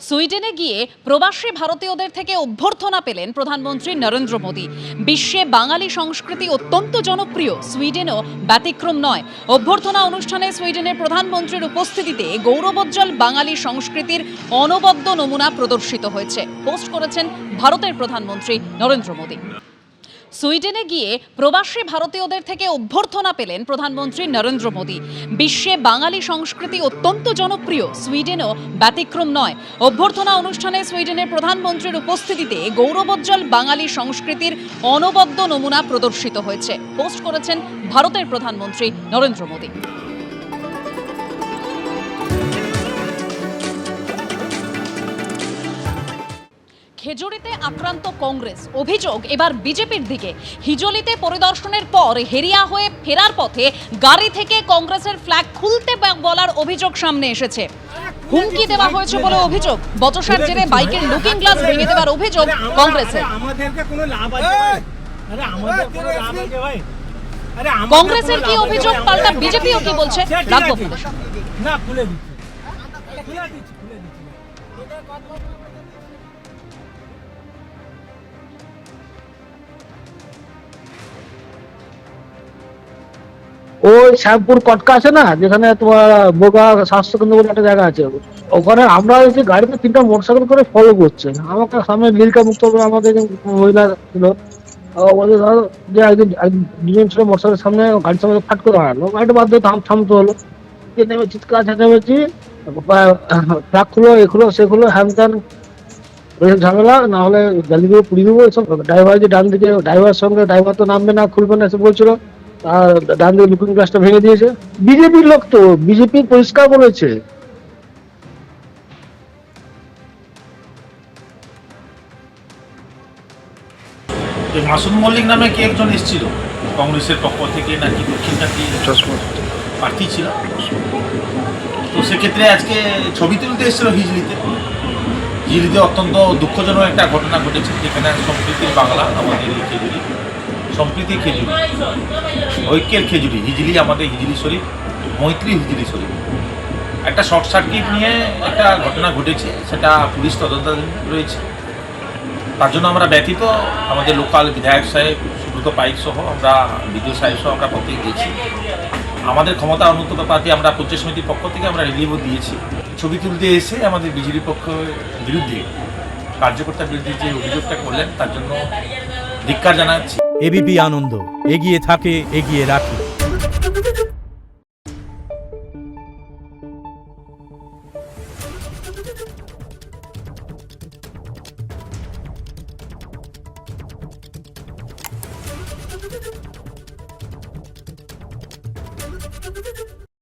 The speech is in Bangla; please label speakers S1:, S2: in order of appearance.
S1: সুইডেনে গিয়ে প্রবাসী ভারতীয়দের থেকে অভ্যর্থনা পেলেন প্রধানমন্ত্রী নরেন্দ্র মোদী। বিশ্বে বাঙালি সংস্কৃতি অত্যন্ত জনপ্রিয়, সুইডেনও ব্যতিক্রম নয়। অভ্যর্থনা অনুষ্ঠানে সুইডেনের প্রধানমন্ত্রীর উপস্থিতিতে গৌরবোজ্জ্বল বাঙালি সংস্কৃতির অনবদ্য নমুনা প্রদর্শিত হয়েছে, পোস্ট করেছেন ভারতের প্রধানমন্ত্রী নরেন্দ্র মোদী। সুইডেনে গিয়ে প্রবাসী ভারতীয়দের থেকে অভ্যর্থনা পেলেন প্রধানমন্ত্রী নরেন্দ্র মোদী। বিশ্বে বাঙালি সংস্কৃতি অত্যন্ত জনপ্রিয়, সুইডেনও ব্যতিক্রম নয়। অভ্যর্থনা অনুষ্ঠানে সুইডেনের প্রধানমন্ত্রীর উপস্থিতিতে গৌরবোজ্জ্বল বাঙালি সংস্কৃতির অনবদ্য নমুনা প্রদর্শিত হয়েছে, পোস্ট করেছেন ভারতের প্রধানমন্ত্রী নরেন্দ্র মোদী। খেজুরিতে আক্রান্ত কংগ্রেস, অভিযোগ এবার বিজেপির দিকে। হিজলিতে পরিদর্শনের পর হেরিয়া হয়ে ফেরার পথে গাড়ি থেকে কংগ্রেসের ফ্ল্যাগ খুলতে বলার অভিযোগ সামনে এসেছে। হুমকি দেওয়া হয়েছে বলে অভিযোগ। বচসার জেরে বাইকের লুকিং গ্লাস ভেঙে দেওয়ার অভিযোগ কংগ্রেসের। কংগ্রেসের কি অভিযোগ, পাল্টা বিজেপিও কি বলছে, রাখবো
S2: ওই শ্যামপুর কটকা আছে না, যেখানে তোমার বোগা স্বাস্থ্যকেন্দ্র বলে একটা জায়গা আছে, ওখানে আমরা হচ্ছে গাড়িতে 3টা মোটরসাইকেল করে ফলো করছে আমাকে। সামনে নীলকা মুক্ত আমাদের মহিলা ছিল, ওদের ধরো যে দুজন ছিল মোটরসাইকেলের সামনে, গাড়ির সামনে ফাট করে হারালো, গাড়িটা বাদ দিয়ে থামতে হলো। নেমে চিৎকার চেঁচামেচি, ট্রাক খুলো, এগুলো সেগুলো হ্যান ত্যান ঝামেলা, না হলে গালি দিয়ে পুড়িয়ে দেবো এসব। ড্রাইভার যে ডান দিকে, ড্রাইভার সঙ্গে ড্রাইভার তো নামবে না, খুলবে না এসে বলছিল, আর ডান দিকে লুকিং গ্লাসটা ভেঙে দিয়েছে। বিজেপির লোক তো, বিজেপি পরিষ্কার বলেছে।
S3: মাসুদ মল্লিক নামে কি একজন এসেছিল কংগ্রেসের পক্ষ থেকে, নাকি দক্ষিণকাঠি প্রার্থী ছিল, তো সেক্ষেত্রে আজকে ছবি তুলতে এসেছিল হিজলিতে। হিজলিতে অত্যন্ত দুঃখজনক একটা ঘটনা ঘটেছে, যেখানে সম্প্রীতির বাংলা, আমাদের এই খেজুরি, সম্প্রীতির খেজুরি, ঐক্যের খেজুরি হিজলি, আমাদের হিজলি শরীফ, মৈত্রী হিজলি শরীফ, একটা শর্ট সার্কিট নিয়ে একটা ঘটনা ঘটেছে, সেটা পুলিশ তদন্তাধীন রয়েছে। তার জন্য আমরা ব্যথিত। আমাদের লোকাল বিধায়ক সাহেব সুব্রত পাইক সহ আমরা, বিডিও সাহেব সহ আমরা পথে গিয়েছি। আমাদের ক্ষমতা উন্নত প্রার্থী আমরা পঞ্চায়েত সমিতির পক্ষ থেকে আমরা রিলিভও দিয়েছি। ছবি তুলতে এসে আমাদের বিজেপি পক্ষের বিরুদ্ধে, কার্যকর্তার বিরুদ্ধে যে অভিযোগটা করলেন, তার জন্য ধিক্কার জানাচ্ছি।
S4: এবিপি আনন্দ, এগিয়ে থাকে, এগিয়ে রাখে।